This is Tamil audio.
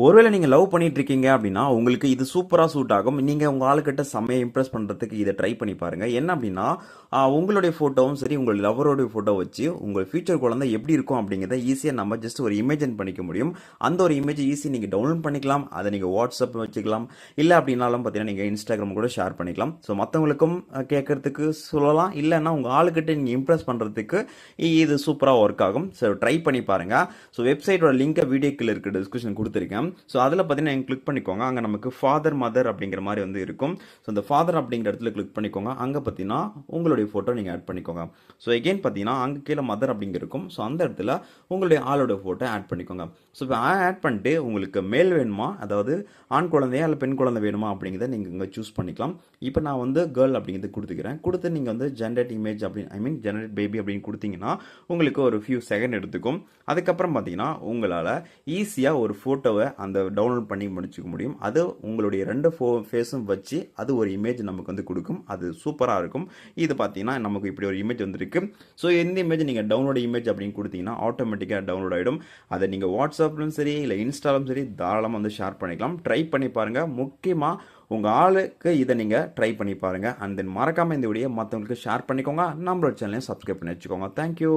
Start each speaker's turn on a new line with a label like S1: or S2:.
S1: ஒருவேளை நீங்க லவ் பண்ணிட்டு இருக்கீங்க அப்படின்னா, உங்களுக்கு இது சூப்பரா சூட் ஆகும். நீங்க உங்க ஆளுகிட்ட செம்மையா இம்ப்ரெஸ் பண்றதுக்கு இத ட்ரை பண்ணி பாருங்க. என்ன அப்படின்னா, உங்களுடைய ஃபோட்டோவும் சரி, உங்க லவ்வரோட ஃபோட்டோ வச்சு, உங்க ஃபியூச்சர் குழந்தை எப்படி இருக்கும் அப்படிங்கிறத ஈஸியா நம்ம ஜஸ்ட் ஒரு இமேஜின் பண்ணிக்க முடியும். அந்த ஒரு இமேஜ் ஈஸியா நீங்க டவுன்லோட் பண்ணிக்கலாம். அத நீங்க WhatsApp வச்சுக்கலாம். இல்ல அப்படின்னாலும் பார்த்தீங்கன்னா, நீங்க Instagram கூட ஷேர் பண்ணிக்கலாம். ஸோ மத்தவங்களுக்கும் கேட்கறதுக்கு சொல்லலாம். இல்லன்னா உங்க ஆளுகிட்ட நீங்க இம்ப்ரெஸ் பண்றதுக்கு இது சூப்பரா ஒர்க் ஆகும். ஸோ ட்ரை பண்ணி பாருங்க. ஸோ வெப்சைட்டோட லிங்கை வீடியோ கீழ இருக்க டிஸ்கிரிப்ஷன் கொடுத்துருக்கேன். ஸோ அதில் பார்த்தீங்கன்னா கிளிக் பண்ணிக்கோங்க. அங்கே நமக்கு ஃபாதர் மதர் அப்படிங்கிற மாதிரி வந்து இருக்கும். ஸோ இந்த ஃபாதர் அப்படிங்கிற இடத்துல கிளிக் பண்ணிக்கோங்க. அங்கே பார்த்தீங்கன்னா உங்களுடைய ஃபோட்டோ நீங்கள் ஆட் பண்ணிக்கோங்க. ஸோ எகெயின் பார்த்தீங்கன்னா அங்கே கீழே மதர் அப்படிங்க இருக்கும். ஸோ அந்த இடத்துல உங்களுடைய ஆளோட ஃபோட்டோ ஆட் பண்ணிக்கோங்க. ஸோ இப்போ ஆட் பண்ணிட்டு உங்களுக்கு மேல் வேணுமா, அதாவது ஆண் குழந்தையா இல்லை பெண் குழந்தை வேணுமா அப்படிங்கிறத நீங்கள் இங்கே சூஸ் பண்ணிக்கலாம். இப்போ நான் வந்து கேர்ள் அப்படிங்கிறது கொடுத்துக்கிறேன். கொடுத்து நீங்கள் வந்து ஜென்ரேட் இமேஜ் அப்படின்னு ஜென்ரேட் பேபி அப்படின்னு கொடுத்தீங்கன்னா உங்களுக்கு ஒரு ஃபியூ செகண்ட் எடுத்துக்கும். அதுக்கப்புறம் பார்த்தீங்கன்னா உங்களால் ஈஸியாக ஒரு ஃபோட்டோவை அந்த டவுன்லோட் பண்ணி முடிச்சுக்க முடியும். அது உங்களுடைய ரெண்டு ஃபேஸும் வச்சு அது ஒரு இமேஜ் நமக்கு வந்து கொடுக்கும். அது சூப்பராக இருக்கும். இது பார்த்தீங்கன்னா நமக்கு இப்படி ஒரு இமேஜ் வந்துருக்கு. ஸோ இந்த இமேஜ் நீங்கள் டவுன்லோட் இமேஜ் அப்படின்னு கொடுத்தீங்கன்னா ஆட்டோமேட்டிக்காக டவுன்லோட் ஆகிடும். அதை நீங்கள் வாட்ஸ்அப்லும் சரி இல்லை இன்ஸ்டாலும் சரி தாராளமாக வந்து ஷேர் பண்ணிக்கலாம். ட்ரை பண்ணி பாருங்கள். முக்கியமாக உங்கள் ஆளுக்கு இதை நீங்கள் ட்ரை பண்ணி பாருங்கள். அண்ட் தென் மறக்காமல் இந்த வீடியோ மற்றவங்களுக்கு ஷேர் பண்ணிக்கோங்க. நம்மளோட சேனலையும் சப்ஸ்கிரைப் பண்ணி வச்சுக்கோங்க. தேங்க்யூ.